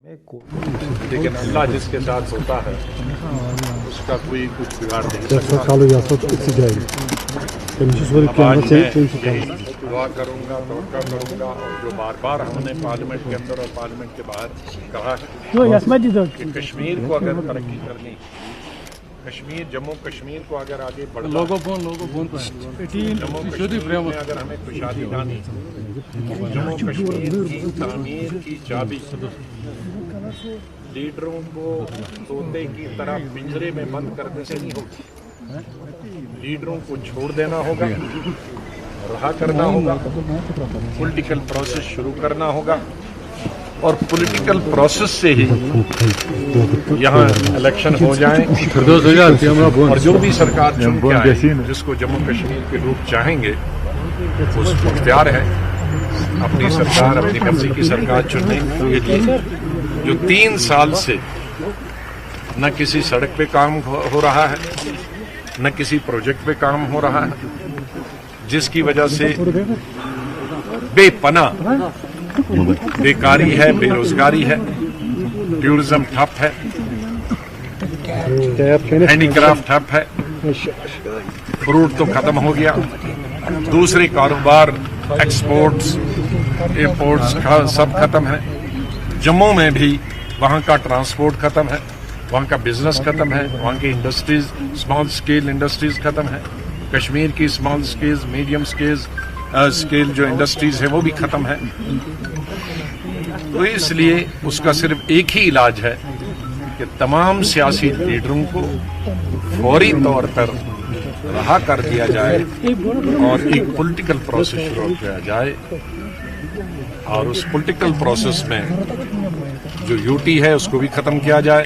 لیکن اللہ جس کے ساتھ ہوتا ہے اس کا کوئی کچھ بگاڑ نہیں سکتا. آج میں یہی دعا کروں گا، توقع کروں گا، اور جو بار بار ہم نے پارلیمنٹ کے اندر اور پارلیمنٹ کے باہر کہا ہے کہ کشمیر کو اگر ترقی کرنی، کشمیر جموں کشمیر کو اگر آگے بڑھنا، جموں کشمیر میں اگر ہمیں خوشحالی لانی، جموں کشمیر کی تعمیر کی چابی لیڈروں کو طوطے کی طرح پنجرے میں بند کرنے سے نہیں ہوگی. لیڈروں کو چھوڑ دینا ہوگا، رہا کرنا ہوگا، پولیٹیکل پروسیس شروع کرنا ہوگا، اور پولیٹیکل پروسیس سے ہی یہاں الیکشن ہو جائیں، اور جو بھی سرکار چن کے آئے جس کو جموں کشمیر کے لوگ چاہیں گے اس کو اختیار ہے اپنی سرکار، اپنی مرضی کی سرکار چننے کے لیے. جو 3 سال سے نہ کسی سڑک پہ کام ہو رہا ہے، نہ کسی پروجیکٹ پہ کام ہو رہا ہے، جس کی وجہ سے بے پناہ بیکاری ہے، بے روزگاری ہے، ٹورزم ٹھپ ہے، ہینڈی کرافٹ ٹھپ ہے، فروٹ تو ختم ہو گیا، دوسرے کاروبار ایکسپورٹس امپورٹس کا سب ختم ہے. جموں میں بھی وہاں کا ٹرانسپورٹ ختم ہے، وہاں کا بزنس ختم ہے، وہاں کی انڈسٹریز، اسمال سکیل انڈسٹریز ختم ہے. کشمیر کی اسمال سکیل، میڈیم سکیل جو انڈسٹریز ہیں وہ بھی ختم ہے. تو اس لیے اس کا صرف ایک ہی علاج ہے کہ تمام سیاسی لیڈروں کو فوری طور پر رہا کر دیا جائے اور ایک پولیٹیکل پروسیس شروع کیا جائے، اور اس پولیٹیکل پروسیس میں جو یوٹی ہے اس کو بھی ختم کیا جائے،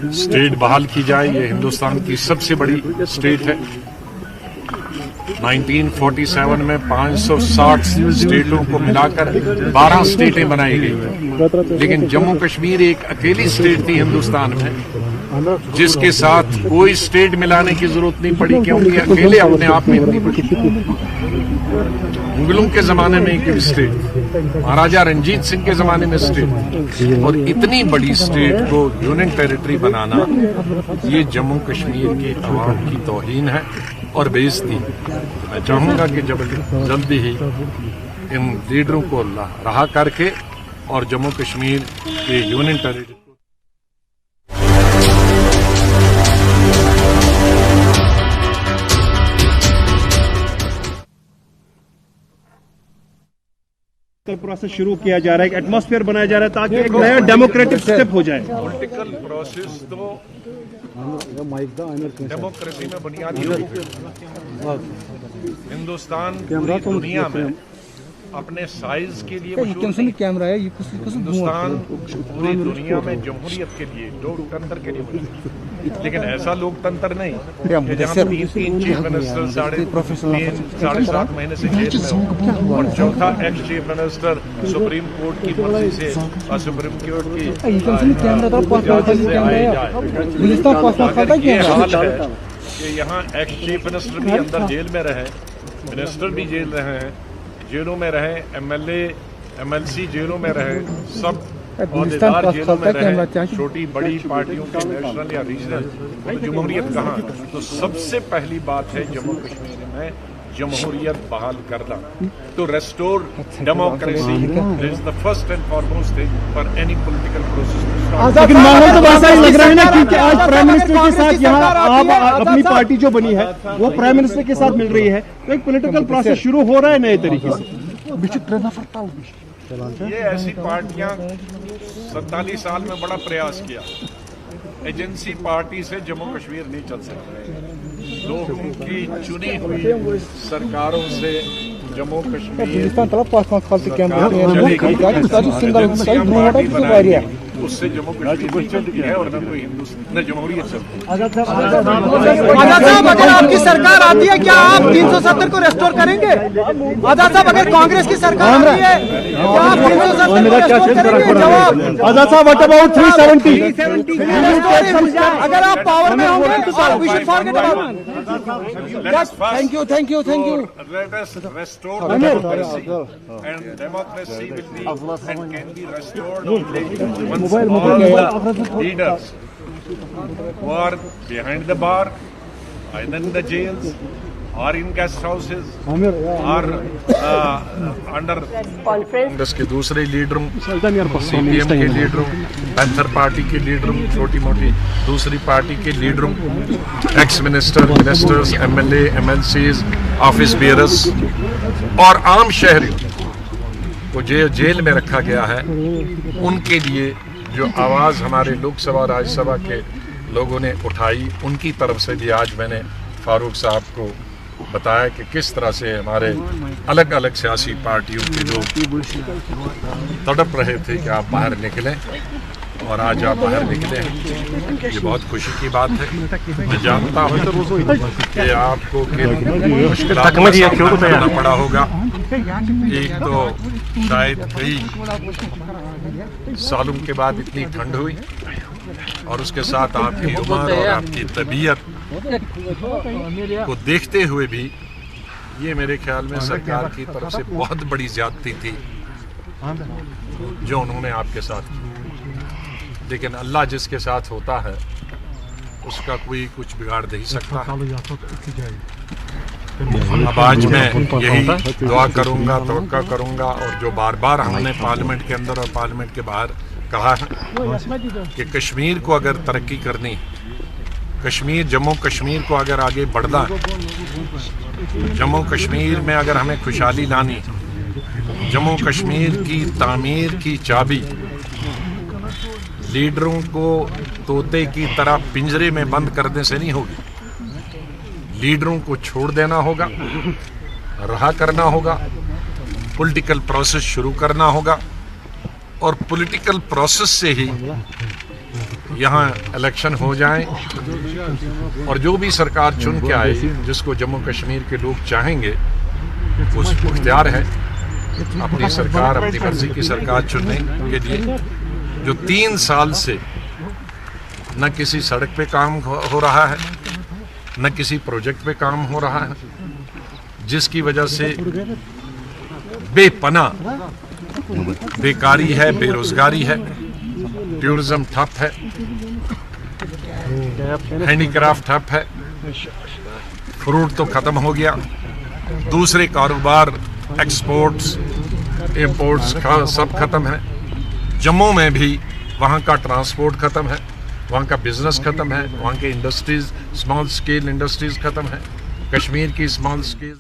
اسٹیٹ بحال کی جائے. یہ ہندوستان کی سب سے بڑی اسٹیٹ ہے. 1947 میں 560 اسٹیٹوں کو ملا کر 12 اسٹیٹیں بنائی گئی، لیکن جموں کشمیر ایک اکیلی اسٹیٹ تھی ہندوستان میں جس کے ساتھ کوئی اسٹیٹ ملانے کی ضرورت نہیں پڑی، کیونکہ اکیلے اپنے آپ میں اتنی بڑی. مغلوں کے زمانے میں ایک اسٹیٹ، مہاراجا رنجیت سنگھ کے زمانے میں اسٹیٹ، اور اتنی بڑی اسٹیٹ کو یونین ٹیریٹری بنانا یہ جموں کشمیر کی عوام کی توہین ہے اور بےعزتی. میں چاہوں گا کہ جلدی ہی ان لیڈروں کو رہا کر کے اور جموں کشمیر کے یونین ٹیریٹری پروسیس شروع کیا جا رہا ہے، ایک ایٹماسفیئر بنایا جا رہا ہے تاکہ ایک نیا ڈیموکریٹک اسٹیپ ہو جائے. پولیٹیکل پروسیس تو ڈیموکریسی میں بنیادی ہے. ہندوستان پوری دنیا میں اپنے سائز کے لیے ہندوستان پوری دنیا میں جمہوریت کے لیے، لوکتنتر کے لیے مشہور، لیکن ایسا لوکتنتر نہیں کہ جہاں 3 چیف منسٹر 7.5 مہینے سے جیل میں ہو، اور چوتھا x chief minister supreme court کی مرضی سے اور سپریم کورٹ کی اجازت سے آئے جائے. یہ حال ہے کہ یہاں ایکس چیف منسٹر بھی اندر جیل میں رہے، منسٹر بھی جیل رہے ہیں، جیلوں میں رہے، M L A M L C جیلوں میں رہے، سب عہدیدار جیلوں میں رہے، چھوٹی بڑی پارٹیوں کے نیشنل یا ریجنل. جمہوریت کہاں؟ تو سب سے پہلی بات ہے جموں کشمیر میں جمہوریت بحال کرنا. تو restore democracy is the first and foremost thing for any political process. لیکن ماحول تو ویسا ہی لگ رہا ہے نا، کیونکہ آج پرائم منسٹر کے ساتھ یہاں آپ اپنی پارٹی جو بنی ہے وہ پرائم منسٹر کے ساتھ مل رہی ہے، تو ایک پولیٹیکل پروسیس شروع ہو رہا ہے نئے طریقے سے. یہ ایسی پارٹیاں 47 سال میں بڑا پریاس کیا، ایجنسی پارٹی سے جموں کشمیر نہیں چل سکتا. لوگوں کی چنی ہوئی سرکاروں سے جموں کشمیر اس سے جموں کشمیر نہیں چلتی ہے اور نہ کوئی ہندوستان نہ جمہوریت چلتی ہے. آزاد صاحب اگر آپ کی سرکار آتی ہے کیا آپ 370 کو ریسٹور کریں گے؟ آزاد صاحب اگر کانگریس کی سرکار آتی ہے کیا آپ 370 کو ریسٹور کریں گے؟ جواب آزاد صاحب what about 370 اگر آپ پاور میں ہوں گے we should forget about it. Thank you. Let us restore democracy, and democracy will be and can be restored only once all the leaders who are behind the bar, either in the jails or in guest houses or under Congress کے دوسرے لیڈروں, CPM کے لیڈروں, panther party کے لیڈروں, چھوٹی موٹی دوسری پارٹی کے لیڈروں, x ministers, MLA, MLCs, office bears اور عام شہریوں کو جیل میں رکھا گیا ہے, ان کے لیے جو آواز ہمارے لوک سبھا راجیہ سبھا کے لوگوں نے اٹھائی, ان کی طرف سے بھی آج میں نے فاروق صاحب کو بتایا کہ کس طرح سے ہمارے الگ الگ سیاسی پارٹیوں کے لوگ تڑپ رہے تھے کہ آپ باہر نکلیں, اور آج آپ باہر نکلے ہیں. یہ بہت خوشی کی بات ہے. میں جانتا ہوں کہ آپ کو مشکلات کا سامنا کرنا پڑا ہوگا. ایک تو شاید کئی سالوں کے بعد اتنی ٹھنڈ ہوئی, اور اس کے ساتھ آپ کی عمر اور آپ کی طبیعت کو دیکھتے ہوئے بھی یہ میرے خیال میں سرکار کی طرف سے بہت بڑی زیادتی تھی جو انہوں نے آپ کے ساتھ کی. لیکن اللہ جس کے ساتھ ہوتا ہے اس کا کوئی کچھ بگاڑ نہیں سکتا. اب آج میں یہی دعا کروں گا, توقع کروں گا, اور جو بار بار ہم نے پارلیمنٹ کے اندر اور پارلیمنٹ کے باہر کہا ہے کہ کشمیر کو اگر ترقی کرنی, جموں کشمیر کو اگر آگے بڑھنا, جموں کشمیر میں اگر ہمیں خوشحالی لانی, جموں کشمیر کی تعمیر کی چابی لیڈروں کو طوطے کی طرح پنجرے میں بند کرنے سے نہیں ہوگی. لیڈروں کو چھوڑ دینا ہوگا, رہا کرنا ہوگا, پولیٹیکل پروسیس شروع کرنا ہوگا, اور پولیٹیکل پروسیس سے ہی یہاں الیکشن ہو جائیں, اور جو بھی سرکار چن کے آئے جس کو جموں کشمیر کے لوگ چاہیں گے اس کو اختیار ہے اپنی سرکار, اپنی مرضی کی سرکار چننے کے لیے. جو 3 سال سے نہ کسی سڑک پہ کام ہو رہا ہے, نہ کسی پروجیکٹ پہ کام ہو رہا ہے, جس کی وجہ سے بے پناہ بیکاری ہے, بے روزگاری ہے, ٹورزم ٹھپ ہے, ہینڈی کرافٹ ٹھپ ہے, فروٹ تو ختم ہو گیا, دوسرے کاروبار ایکسپورٹس امپورٹس کا سب ختم ہے. جموں میں بھی وہاں کا ٹرانسپورٹ ختم ہے, وہاں کا بزنس ختم ہے, وہاں کے انڈسٹریز, اسمال اسکیل انڈسٹریز ختم ہے, کشمیر کی اسمال اسکیل